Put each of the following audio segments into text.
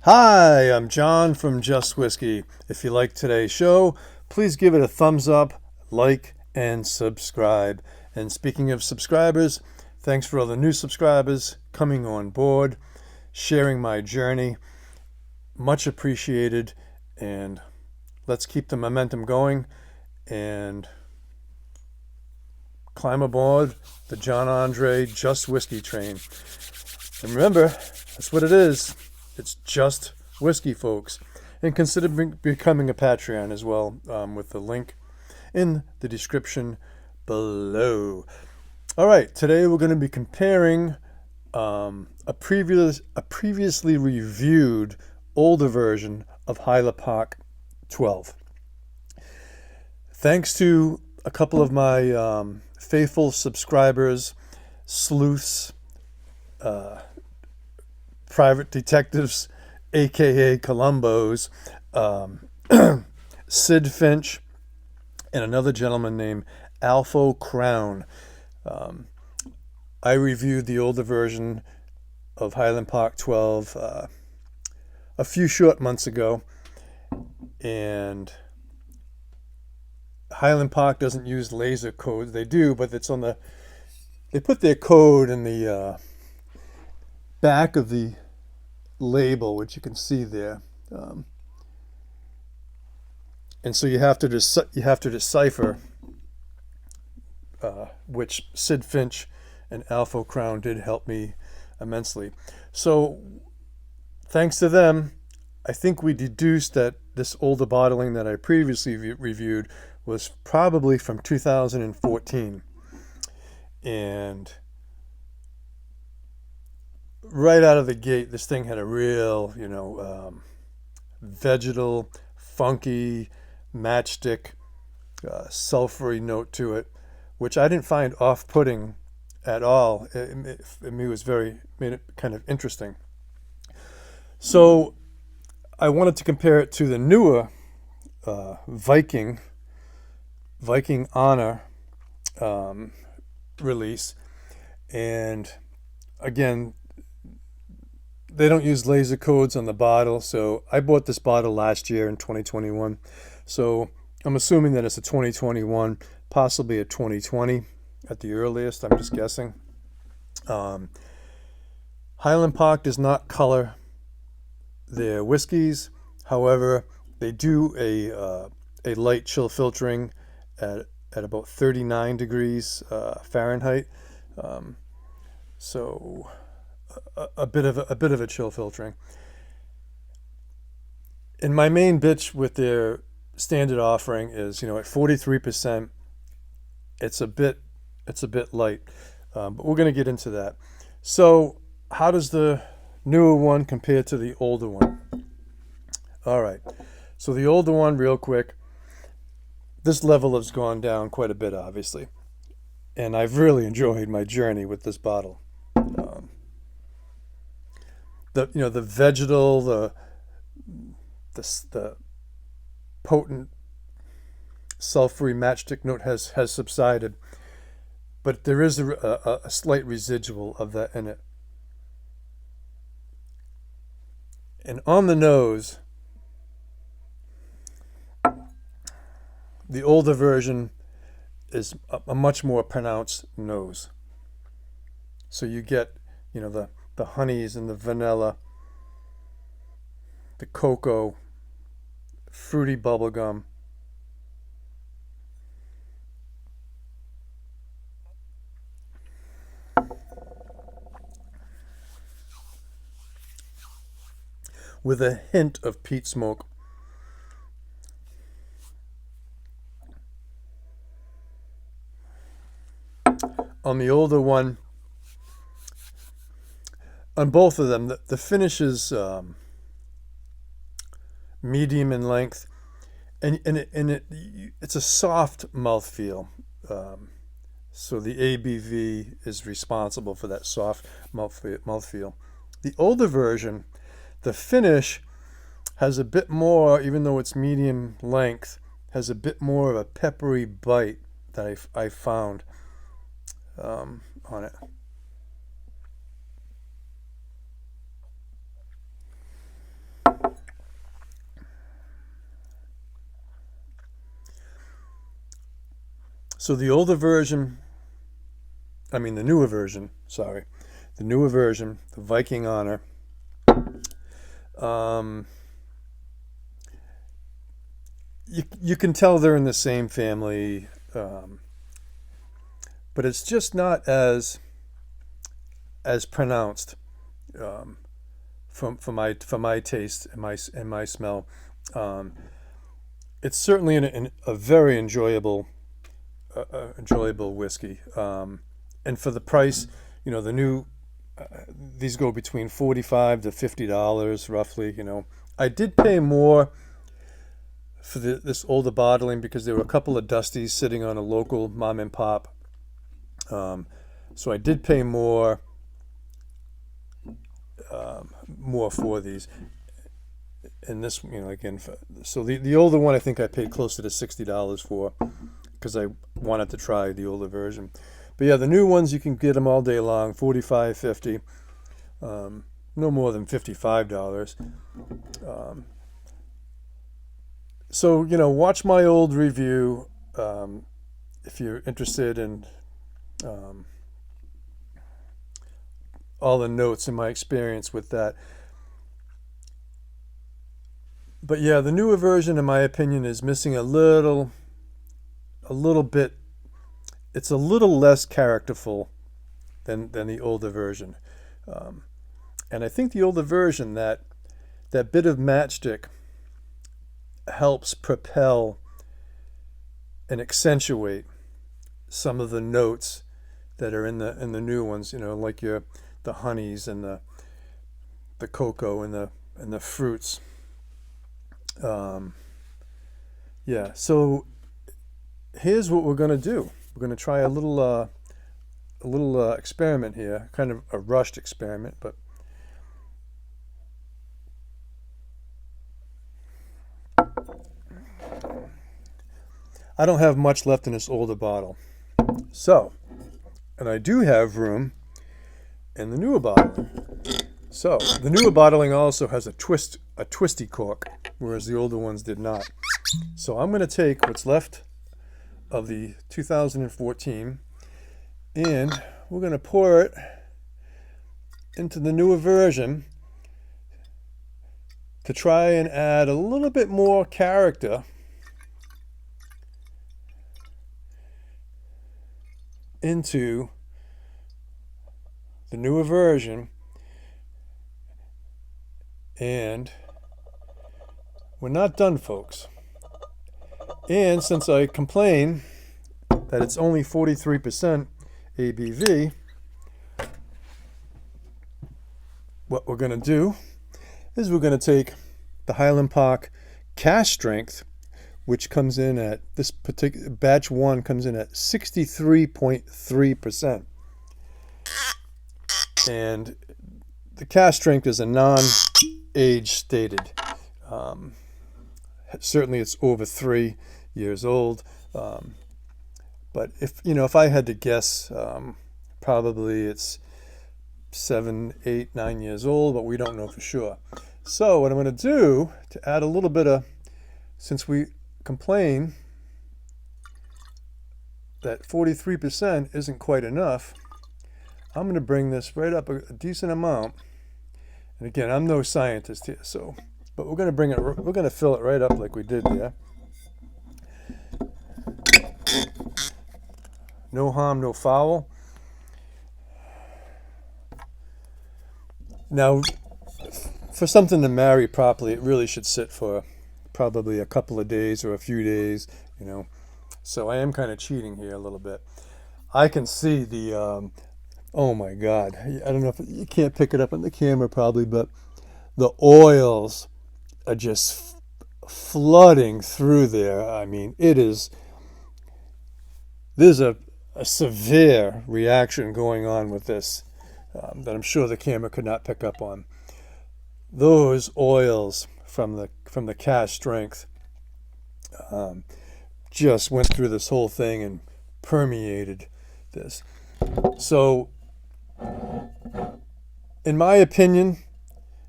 Hi, I'm John from Just Whiskey. If you like today's show, please give it a thumbs up, like, and subscribe. And speaking of subscribers, thanks for all the new subscribers coming on board, sharing my journey. Much appreciated. And let's keep the momentum going and climb aboard the John Andre Just Whiskey train. And remember, that's what it is. It's just whiskey, folks. And consider becoming a Patreon as well, with the link in the description below. All right, today we're going to be comparing a previously reviewed older version of Highland Park 12. Thanks to a couple of my faithful subscribers, sleuths, private detectives, aka Columbos, Sid Finch, and another gentleman named Alpha Crown. I reviewed the older version of Highland Park 12 a few short months ago, and Highland Park doesn't use laser codes. They do, but they put their code in the back of the label, which you can see there, and so you have to decipher, which Sid Finch and Alpha Crown did help me immensely. So thanks to them, I think we deduced that this older bottling that I previously reviewed was probably from 2014, and right out of the gate, this thing had a real, vegetal, funky, matchstick, sulfury note to it, which I didn't find off-putting at all. It made it kind of interesting. So I wanted to compare it to the newer Viking Honor release, and again, they don't use laser codes on the bottle, so I bought this bottle last year in 2021. So I'm assuming that it's a 2021, possibly a 2020 at the earliest. I'm just guessing. Highland Park does not color their whiskeys. However, they do a light chill filtering at about 39 degrees Fahrenheit. So a bit of a chill filtering. And my main bitch with their standard offering is, at 43%, it's a bit light, but we're going to get into that. So how does the newer one compare to the older one? All right, so the older one, real quick, this level has gone down quite a bit, obviously, and I've really enjoyed my journey with this bottle. The vegetal, the potent sulfury matchstick note has subsided, but there is a slight residual of that in it. And on the nose, the older version is a much more pronounced nose. So you get, the honeys and the vanilla, the cocoa, fruity bubblegum, with a hint of peat smoke. On the older one, on both of them, the finish is medium in length, and it's a soft mouthfeel. So the ABV is responsible for that soft mouthfeel. The older version, the finish has a bit more, even though it's medium length, has a bit more of a peppery bite that I found on it. So the older version, the newer version, sorry, the newer version, the Viking Honor, you can tell they're in the same family, but it's just not as pronounced for my taste and my smell. It's certainly a very enjoyable whiskey, and for the price, the new these go between $45 to $50 roughly. I did pay more for this older bottling because there were a couple of Dusties sitting on a local mom and pop. So I did pay more for these. And this, again, so the older one I think I paid closer to $60 for because I wanted to try the older version. But yeah, the new ones you can get them all day long, $45, $50, no more than $55. So, watch my old review if you're interested in all the notes and my experience with that. But yeah, the newer version, in my opinion, is missing a little bit. It's a little less characterful than the older version. And I think the older version, that bit of matchstick helps propel and accentuate some of the notes that are in the new ones, like the honeys and the cocoa and the fruits. Yeah, so here's what we're going to do. We're going to try a little experiment here, kind of a rushed experiment, but I don't have much left in this older bottle. So, and I do have room in the newer bottling. So, the newer bottling also has a twisty cork, whereas the older ones did not. So I'm going to take what's left of the 2014 and we're going to pour it into the newer version to try and add a little bit more character into the newer version. And we're not done, folks. And since I complain that it's only 43% ABV, what we're going to do is we're going to take the Highland Park cask strength, which comes in at, this particular batch 1 comes in at 63.3%. And the cask strength is a non-age stated. Certainly it's over 3 years old. But if I had to guess, probably it's 7, 8, 9 years old, but we don't know for sure. So what I'm going to do to add a little bit of, since we complain that 43% isn't quite enough, I'm going to bring this right up a decent amount. And again, I'm no scientist here, so, but we're going to fill it right up like we did there. No harm, no foul. Now, for something to marry properly, it really should sit for probably a couple of days or a few days, So I am kind of cheating here a little bit. I can see the, oh my God, I don't know if you can't pick it up on the camera probably, but the oils are just flooding through there. I mean, there's a severe reaction going on with this that I'm sure the camera could not pick up on. Those oils from the cask strength just went through this whole thing and permeated this. So, in my opinion,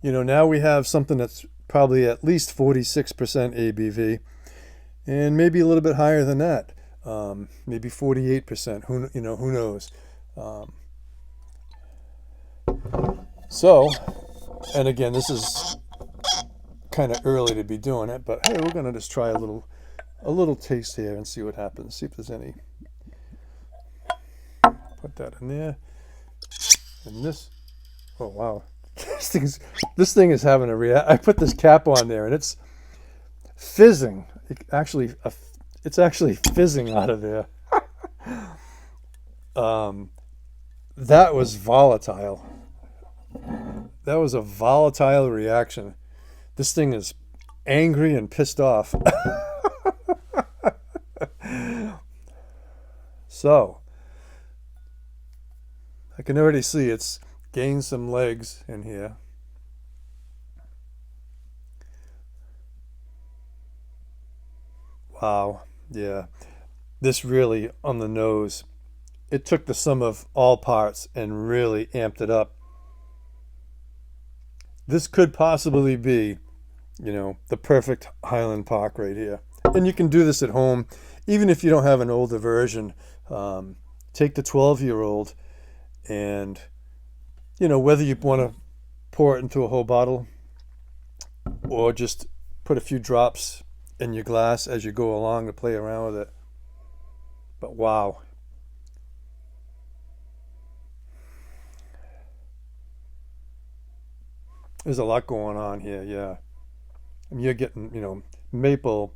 now we have something that's probably at least 46% ABV, and maybe a little bit higher than that. maybe 48%. Who knows? So, and again, this is kind of early to be doing it, but hey, we're gonna just try a little taste here and see what happens. See if there's any. Put that in there. And this. Oh wow, this thing is having a react. I put this cap on there and it's fizzing. It's actually fizzing out of there. That was volatile. That was a volatile reaction. This thing is angry and pissed off. So, I can already see it's gained some legs in here. Wow, yeah. This really, on the nose, it took the sum of all parts and really amped it up. This could possibly be, the perfect Highland Park right here. And you can do this at home, even if you don't have an older version. Take the 12-year-old and, whether you want to pour it into a whole bottle or just put a few drops in your glass as you go along to play around with it. But wow. There's a lot going on here, yeah. And you're getting, maple,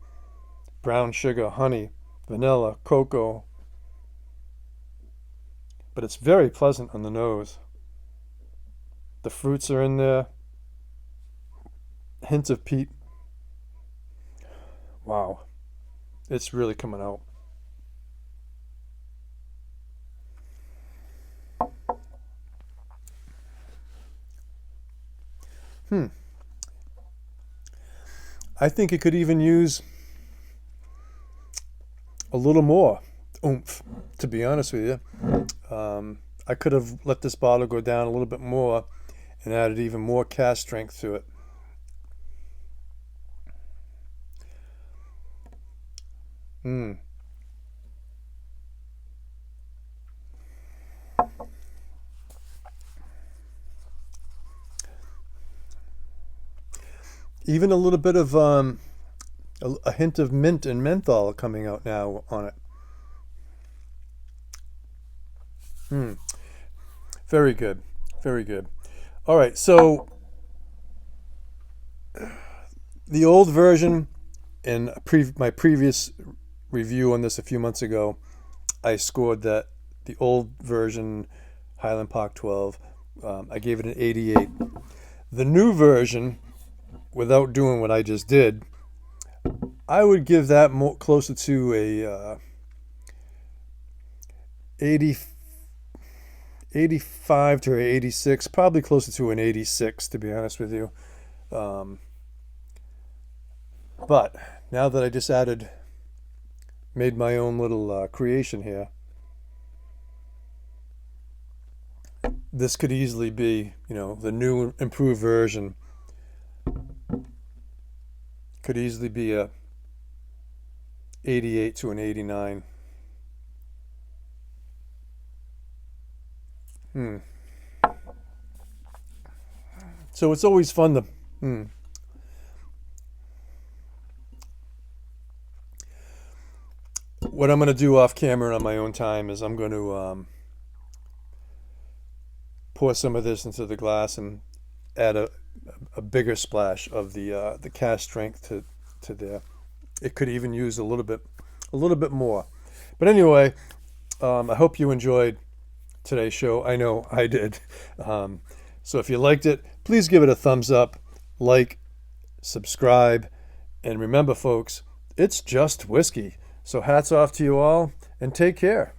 brown sugar, honey, vanilla, cocoa. But it's very pleasant on the nose. The fruits are in there. Hints of peat. Wow. It's really coming out. I think it could even use a little more oomph, to be honest with you. I could have let this bottle go down a little bit more and added even more cast strength to it. Even a little bit of a hint of mint and menthol coming out now on it. Very good. Very good. All right, so the old version in my previous review on this a few months ago, I scored that the old version Highland Park 12, I gave it an 88. The new version, without doing what I just did, I would give that closer to a 85 to 86, probably closer to an 86, to be honest with you. But now that I just made my own little creation here, this could easily be, the new improved version. Could easily be a 88 to an 89. So it's always fun to what I'm going to do off camera on my own time is I'm going to pour some of this into the glass and add a bigger splash of the cast strength to there. It could even use a little bit more. But anyway, I hope you enjoyed today's show. I know I did. So if you liked it, please give it a thumbs up, like, subscribe, and remember, folks, it's just whiskey. So hats off to you all, and take care.